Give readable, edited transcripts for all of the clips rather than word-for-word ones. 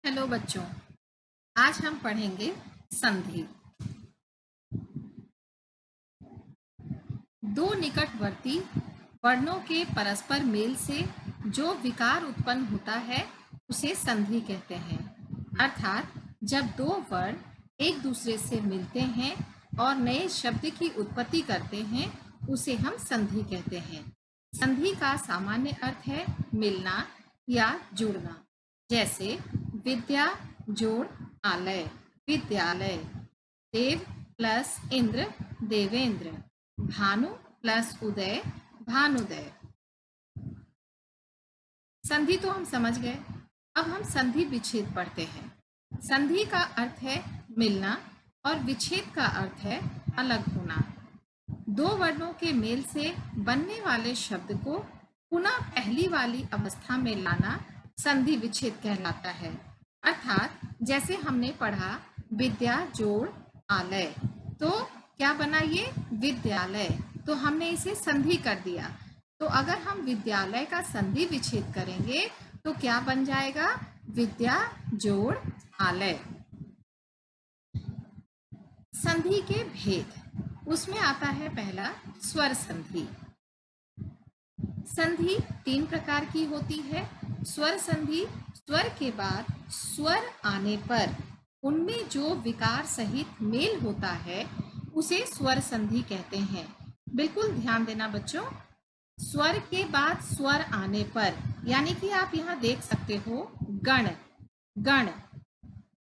Hello बच्चों, आज हम पढ़ेंगे संधि। दो निकटवर्ती वर्णों के परस्पर मेल से जो विकार उत्पन्न होता है उसे संधि कहते हैं। अर्थात जब दो वर्ण एक दूसरे से मिलते हैं और नए शब्द की उत्पत्ति करते हैं उसे हम संधि कहते हैं। संधि का सामान्य अर्थ है मिलना या जुड़ना। जैसे विद्या जोड़ आलय, विद्यालय। देव प्लस इंद्र, देवेंद्र। भानु प्लस उदय, भानुदय। संधि तो हम समझ गए। अब हम संधि विच्छेद पढ़ते हैं। संधि का अर्थ है मिलना और विच्छेद का अर्थ है अलग होना। दो वर्णों के मेल से बनने वाले शब्द को पुनः पहली वाली अवस्था में लाना संधि विच्छेद कहलाता है। अर्थात जैसे हमने पढ़ा विद्या जोड़ आलय, तो क्या बना ये विद्यालय, तो हमने इसे संधि कर दिया। तो अगर हम विद्यालय का संधि विच्छेद करेंगे तो क्या बन जाएगा, विद्या जोड़ आलय। संधि के भेद, उसमें आता है पहला स्वर संधि। संधि तीन प्रकार की होती है। स्वर संधि, स्वर के बाद स्वर आने पर उनमें जो विकार सहित मेल होता है उसे स्वर संधि कहते हैं। बिल्कुल ध्यान देना बच्चों, स्वर के बाद स्वर आने पर, यानी कि आप यहाँ देख सकते हो गण, गण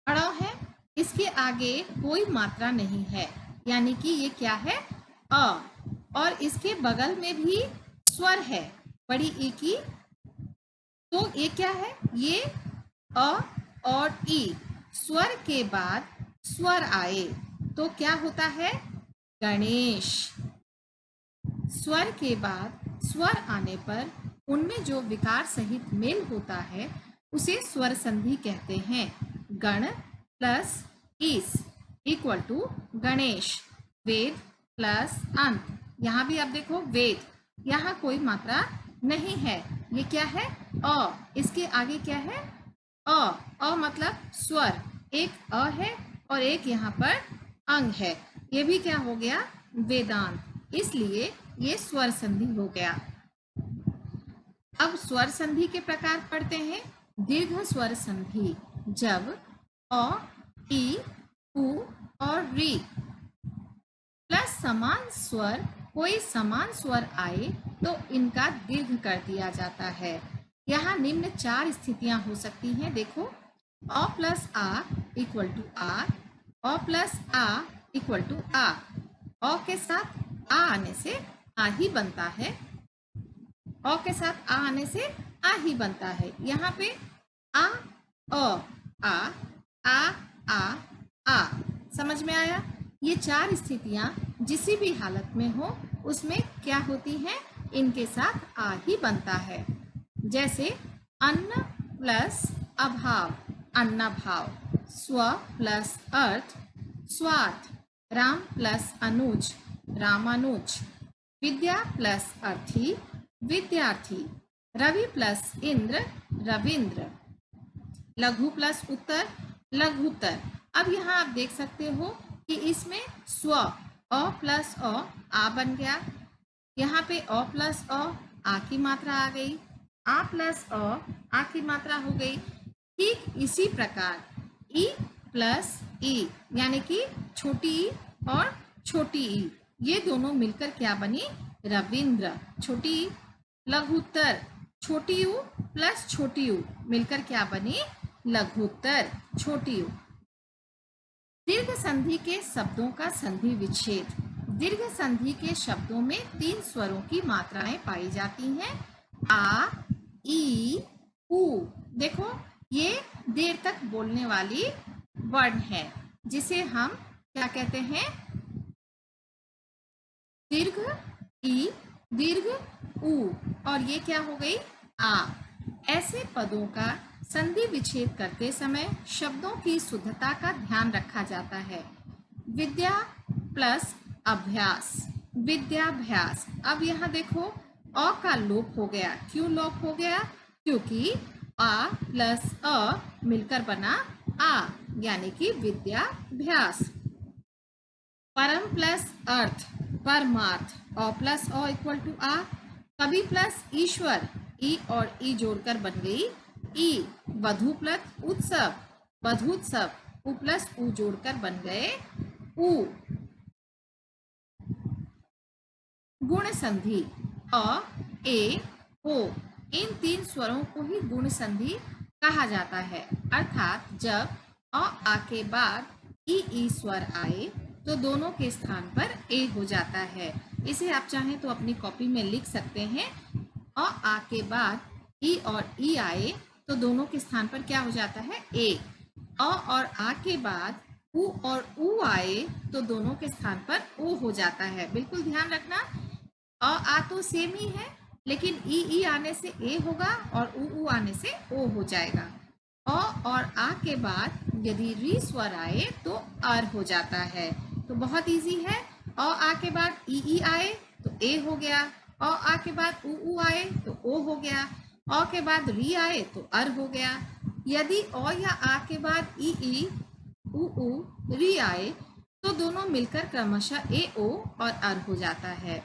अड़ा है, इसके आगे कोई मात्रा नहीं है, यानी कि ये क्या है, अ। और इसके बगल में भी स्वर है, बड़ी ई की, तो ये क्या है, ये अ और ई। स्वर के बाद स्वर आए तो क्या होता है, गणेश। स्वर के बाद स्वर आने पर उनमें जो विकार सहित मेल होता है उसे स्वर संधि कहते हैं। गण प्लस ईस इक्वल टू गणेश। वेद प्लस अंत, यहाँ भी आप देखो वेद, यहाँ कोई मात्रा नहीं है, ये क्या है, अ। इसके आगे क्या है, अ मतलब स्वर, एक अ है और एक यहाँ पर अंग है, ये भी क्या हो गया, वेदांत, इसलिए ये स्वर संधि हो गया। अब स्वर संधि के प्रकार पढ़ते हैं। दीर्घ स्वर संधि, जब अ, ई, उ और री प्लस समान स्वर, कोई समान स्वर आए तो इनका दीर्घ कर दिया जाता है। यहाँ निम्न चार स्थितियां हो सकती हैं, देखो, अ प्लस आ इक्वल टू आ, अ प्लस आ इक्वल टू आ। अ के साथ आ आने से आ ही बनता है, अ के साथ आ आने से आ ही बनता है। यहाँ पे आ, अ, आ, आ, समझ में आया। ये चार स्थितियां जिसी भी हालत में हो उसमें क्या होती हैं, इनके साथ आ ही बनता है। जैसे अन्न प्लस अभाव, अन्नभाव। स्व प्लस अर्थ, स्वार्थ। राम प्लस अनुज, रामानुज। विद्या प्लस अर्थी, विद्यार्थी। रवि प्लस इंद्र, रविंद्र। लघु प्लस उत्तर, लघुत्तर। अब यहाँ आप देख सकते हो कि इसमें स्व, अ प्लस आ बन गया, यहाँ पे अ प्लस आ की मात्रा आ गई, आ प्लस आ की मात्रा हो गई। ठीक इसी प्रकार ई प्लस ई, यानी कि छोटी ई और छोटी ई, ये दोनों मिलकर क्या बनी, रविंद्र, छोटी ई। लघुत्तर, छोटी यू प्लस छोटी यू मिलकर क्या बनी, लघुत्तर, छोटी यू। दीर्घ संधि के शब्दों का संधि विच्छेद। दीर्घ संधि के शब्दों में तीन स्वरों की मात्राएं पाई जाती हैं, आ, ई, उ। देखो, ये देर तक बोलने वाली वर्ण है जिसे हम क्या कहते हैं, दीर्घ ई, दीर्घ उ, और ये क्या हो गई, आ। ऐसे पदों का संधि विच्छेद करते समय शब्दों की शुद्धता का ध्यान रखा जाता है। विद्या प्लस अभ्यास, विद्याभ्यास। अब यहाँ देखो, अ का लोप हो गया, क्यों लोप हो गया, क्योंकि आ प्लस अ मिलकर बना आ, यानी कि विद्याभ्यास। परम प्लस अर्थ परमार्थ, अ प्लस अ इक्वल टू आ। कवि प्लस ईश्वर, ई और ई जोड़कर बन गई ई। वधु प्लस उत्सव, वधुत्सव, उ प्लस उ जोड़कर बन गए उ। गुण संधि अ ए ओ, इन तीन स्वरों को ही गुण संधि कहा जाता है। अर्थात जब अ आ के बाद ई स्वर आए तो दोनों के स्थान पर ए हो जाता है। इसे आप चाहें तो अपनी कॉपी में लिख सकते हैं। अ आ के बाद ई और ई आए तो दोनों के स्थान पर क्या हो जाता है, ए। अ और आ के बाद उ और उ आए तो दोनों के स्थान पर ओ हो जाता है। बिल्कुल ध्यान रखना, अ आ तो सेम ही है, लेकिन ई आने से ए होगा और उ आने से ओ हो जाएगा। अ और आ के बाद यदि री स्वर आए तो अर हो जाता है। तो बहुत इजी है। अ आ के बाद ई आए तो ए हो गया, अ आ के बाद उ आए तो ओ हो गया, अ के बाद री आए तो अर हो गया। यदि अ या आ के बाद ई उ री आए तो दोनों मिलकर क्रमशः ए ओ और अर हो जाता है।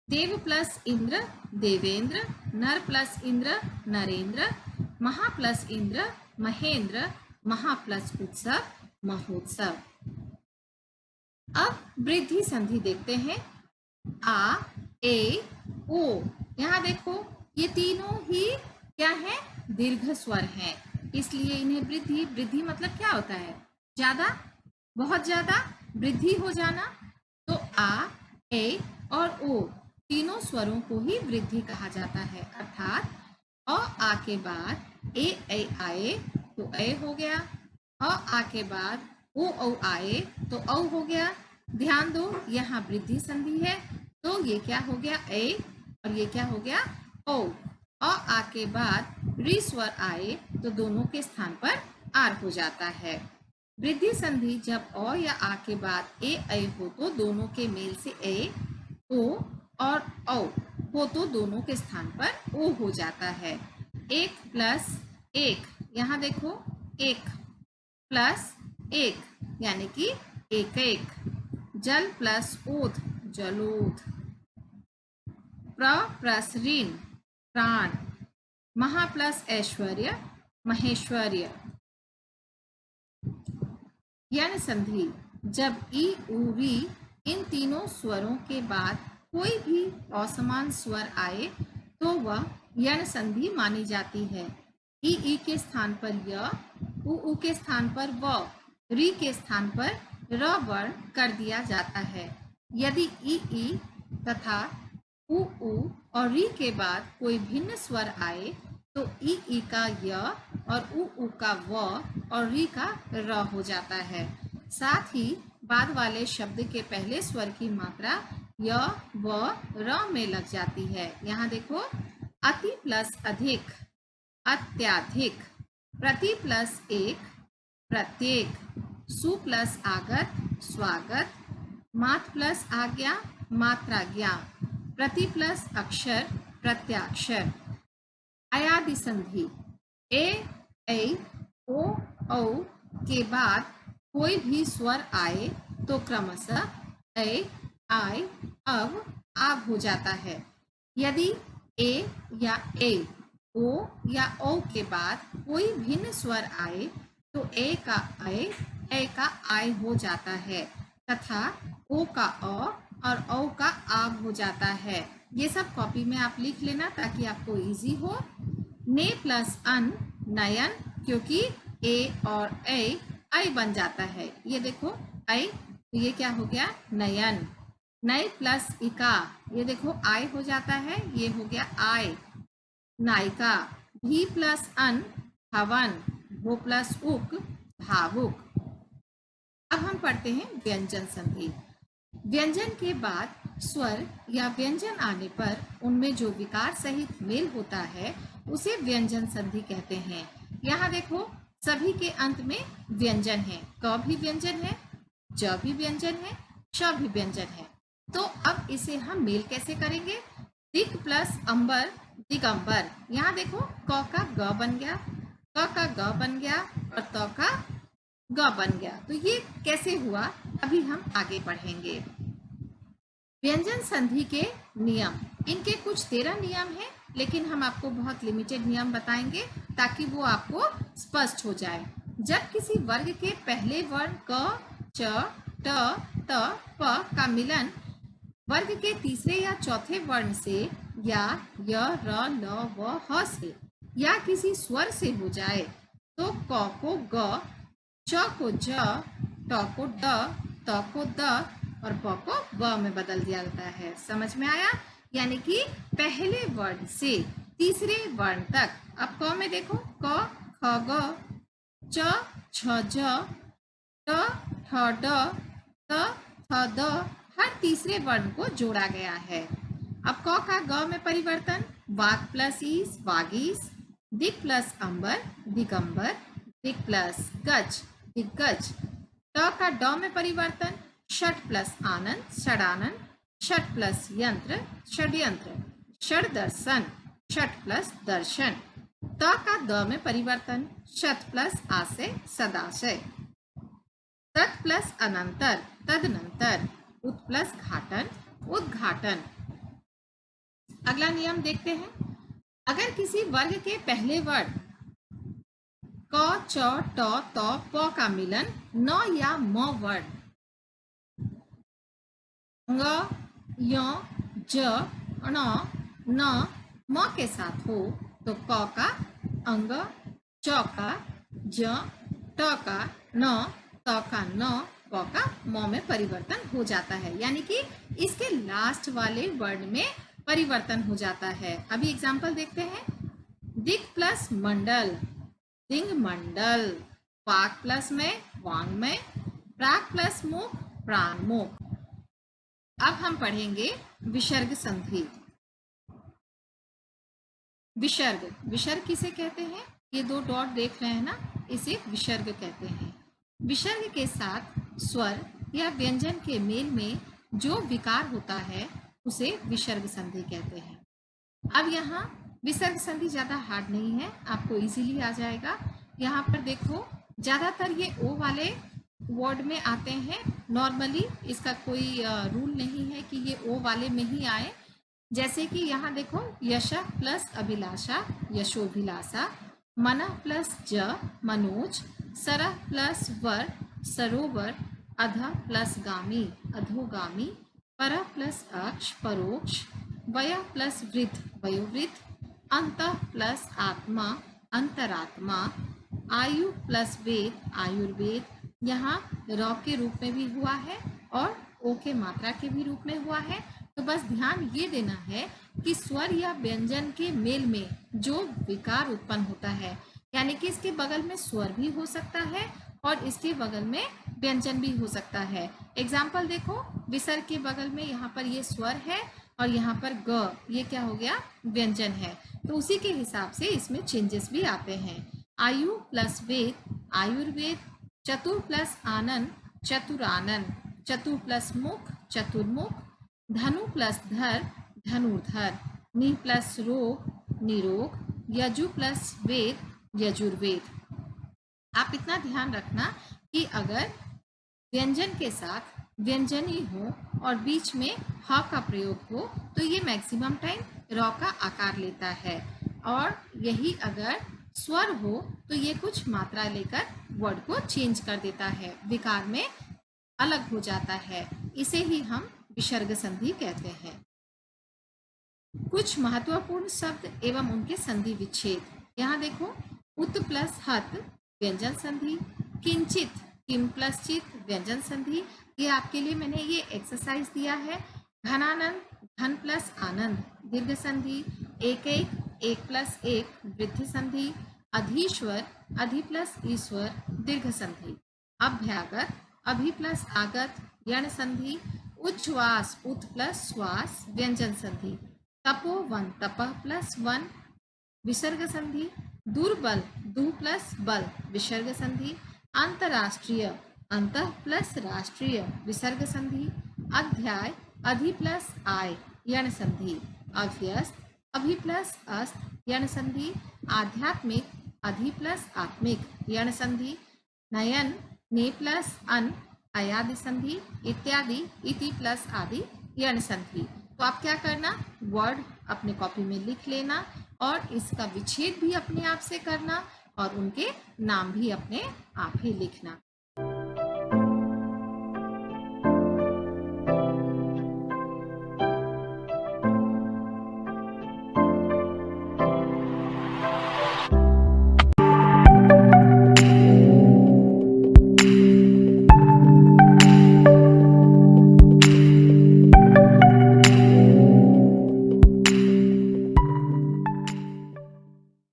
देव प्लस इंद्र देवेंद्र, नर प्लस इंद्र नरेंद्र, महा प्लस इंद्र महेंद्र, महा प्लस उत्सव महोत्सव। अब वृद्धि संधि देखते हैं। आ ए ओ, यहाँ देखो ये तीनों ही क्या है, दीर्घ स्वर हैं, इसलिए इन्हें वृद्धि, वृद्धि मतलब क्या होता है, ज्यादा, बहुत ज्यादा, वृद्धि हो जाना। तो आ ए और ओ तीनों स्वरों को ही वृद्धि कहा जाता है। अर्थात अ आ के बाद ए आए तो ए हो गया, अ आ के बाद ओ आए तो औ हो गया। ध्यान दो, यहाँ वृद्धि संधि है तो ये क्या हो गया, ए, और ये क्या हो गया, ओ। अ आ के बाद री स्वर आए तो दोनों के स्थान पर आर हो जाता है। वृद्धि संधि जब अ या आ के बाद ए हो तो दोनों के मेल से ए, ओ और औ हो तो दोनों के स्थान पर ओ हो जाता है। एक प्लस एक, यहाँ देखो एक प्लस एक यानी कि एक एक। जल प्लस ओध जलोध। प्र प्लस ऋण प्राण। महा प्लस ऐश्वर्य महेश्वर्य। यण संधि जब ई उ री इन तीनों स्वरों के बाद कोई भी असमान स्वर आए तो वह यण संधि मानी जाती है। ई के स्थान पर य, उ के स्थान पर व, री के स्थान पर र वर्ण कर दिया जाता है। यदि ई तथा उ और री के बाद कोई भिन्न स्वर आए तो ई का य और उ का व और री का र हो जाता है। साथ ही बाद वाले शब्द के पहले स्वर की मात्रा य व र में लग जाती है। यहाँ देखो, अति प्लस अधिक अत्याधिक, प्रति प्लस एक प्रत्येक, सु प्लस आगत स्वागत, मात प्लस आज्ञा मात्राज्ञा, प्रति प्लस अक्षर प्रत्याक्षर। अयादि संधि ए ओ औ के बाद कोई भी स्वर आए तो क्रमशः ए आय अब आब हो जाता है। यदि ए या ए ओ या ओ के बाद कोई भिन्न स्वर आए तो ए का का आय हो जाता है तथा ओ का अ और औ का आब हो जाता है। ये सब कॉपी में आप लिख लेना ताकि आपको इजी हो। ने प्लस अन नयन, क्योंकि ए और ए आई बन जाता है। ये देखो आई, तो ये क्या हो गया, नयन। नय प्लस इका, ये देखो आई हो जाता है, ये हो गया आय नायिका। भी प्लस अन हवन, भो प्लस उक भावुक। अब हम पढ़ते हैं व्यंजन संधि। व्यंजन के बाद स्वर या व्यंजन आने पर उनमें जो विकार सहित मेल होता है उसे व्यंजन संधि कहते हैं। यहाँ देखो, सभी के अंत में व्यंजन है, क भी व्यंजन है, ज भी व्यंजन है, श भी व्यंजन है। तो अब इसे हम मेल कैसे करेंगे। दिक प्लस अंबर दिगंबर। यहाँ देखो क का ग बन गया, क का ग बन गया और त का ग बन गया। तो ये कैसे हुआ अभी हम आगे पढ़ेंगे। व्यंजन संधि के नियम, इनके कुछ 13 नियम हैं, लेकिन हम आपको बहुत लिमिटेड नियम बताएंगे ताकि वो आपको स्पष्ट हो जाए। जब किसी वर्ग के पहले वर्ण क, च, ट, त, प का मिलन वर्ग के तीसरे या चौथे वर्ण से या य, र, ल, व, ह से या किसी स्वर से हो जाए तो क को ग, च को ज, ट को ड, त को द और प को ब में बदल दिया जाता है। समझ में आया? यानी कि पहले वर्ण से तीसरे वर्ण तक। अब क में देखो क, ख, ग, च, छ, ज, ट, ठ, ड, त, थ, द हर तीसरे वर्ण को जोड़ा गया है। अब क का ग में परिवर्तन, वाग प्लस ईस वागीस, दिक प्लस अंबर दिगंबर, दिक प्लस गज दिग्गज। ट का ड में परिवर्तन, षट प्लस आनंद षडानंद, षट प्लस यंत्र षड्यंत्र, षड दर्शन षट प्लस दर्शन। त का द में परिवर्तन, शत प्लस आशय सदाशय, तत् प्लस अनंतर तदनंतर, उत प्लस घाटन उद्घाटन। अगला नियम देखते हैं। अगर किसी वर्ग के पहले वर्ण क, च, ट, त, प का मिलन न या म वर्ण ङ, य, ज, ण, न, म के साथ हो तो क का अंग, च का ज, ट का न, त का न, प का म में परिवर्तन हो जाता है। यानी कि इसके लास्ट वाले वर्ण में परिवर्तन हो जाता है। अभी एग्जाम्पल देखते हैं। दिक प्लस मंडल दिंग मंडल, वाक प्लस में वांग में, प्राक प्लस मुख प्राण मुख। अब हम पढ़ेंगे विसर्ग संधि। विसर्ग, विसर्ग किसे कहते हैं? ये दो डॉट देख रहे हैं ना, इसे विसर्ग कहते हैं। विसर्ग के साथ स्वर या व्यंजन के मेल में जो विकार होता है उसे विसर्ग संधि कहते हैं। अब यहाँ विसर्ग संधि ज्यादा हार्ड नहीं है, आपको इजीली आ जाएगा। यहाँ पर देखो ज्यादातर ये ओ वाले वर्ड में आते हैं। नॉर्मली इसका कोई रूल नहीं है कि ये ओ वाले में ही आए। जैसे कि यहाँ देखो यश प्लस अभिलाषा यशोभिलाषा, मन प्लस ज मनोज, सर प्लस वर सरोवर, अध प्लस गामी अधोगामी, पर प्लस अक्ष परोक्ष, वय प्लस वृद्ध वयोवृद्ध, अंत प्लस आत्मा अंतरात्मा, आयु प्लस वेद आयुर्वेद। यहाँ र के रूप में भी हुआ है और ओ के मात्रा के भी रूप में हुआ है। तो बस ध्यान ये देना है कि स्वर या व्यंजन के मेल में जो विकार उत्पन्न होता है, यानी कि इसके बगल में स्वर भी हो सकता है और इसके बगल में व्यंजन भी हो सकता है। एग्जाम्पल देखो, विसर्ग के बगल में यहाँ पर ये स्वर है और यहाँ पर ग, ये क्या हो गया? व्यंजन है। तो उसी के हिसाब से इसमें चेंजेस भी आते हैं। आयु प्लस वेद आयुर्वेद, चतुर प्लस आनंद चतुरानंद, चतुर प्लस मुख चतुर्मुख, धनु प्लस धर धनुर्धर, नि प्लस रोग निरोग, यजु प्लस वेद यजुर्वेद। आप इतना ध्यान रखना कि अगर व्यंजन के साथ व्यंजनी हो और बीच में ह का प्रयोग हो तो ये मैक्सिमम टाइम र का आकार लेता है, और यही अगर स्वर हो तो ये कुछ मात्रा लेकर वर्ड को चेंज कर देता है, विकार में अलग हो जाता है। इसे ही हम विसर्ग संधि कहते हैं। कुछ महत्वपूर्ण शब्द एवं उनके संधि विच्छेद। यहाँ देखो, उत प्लस हत व्यंजन संधि, किंचित किम प्लस चित व्यंजन संधि। ये आपके लिए मैंने ये एक्सरसाइज दिया है। घनानंद घन प्लस आनंद दीर्घ संधि, एक एक एक प्लस एक वृद्धि संधि, अधीश्वर अधि प्लस ईश्वर दीर्घ संधि, अभ्यागत अभि प्लस आगत यण संधि, उच्छ्वास उत प्लस श्वास व्यंजन संधि, तपोवन तपः प्लस वन विसर्ग संधि, दुर्बल दु प्लस बल विसर्ग संधि, अंतरराष्ट्रीय अंतः प्लस राष्ट्रीय विसर्ग संधि, अध्याय अधि प्लस आय यण संधि, अभ्यस्त अभि प्लस अस्त यण संधि, आध्यात्मिक अधि प्लस आत्मिक यण संधि, नयन ने प्लस अन अयादि संधि इत्यादि इति प्लस आदि यण संधि। तो आप क्या करना, वर्ड अपने कॉपी में लिख लेना और इसका विच्छेद भी अपने आप से करना और उनके नाम भी अपने आप ही लिखना।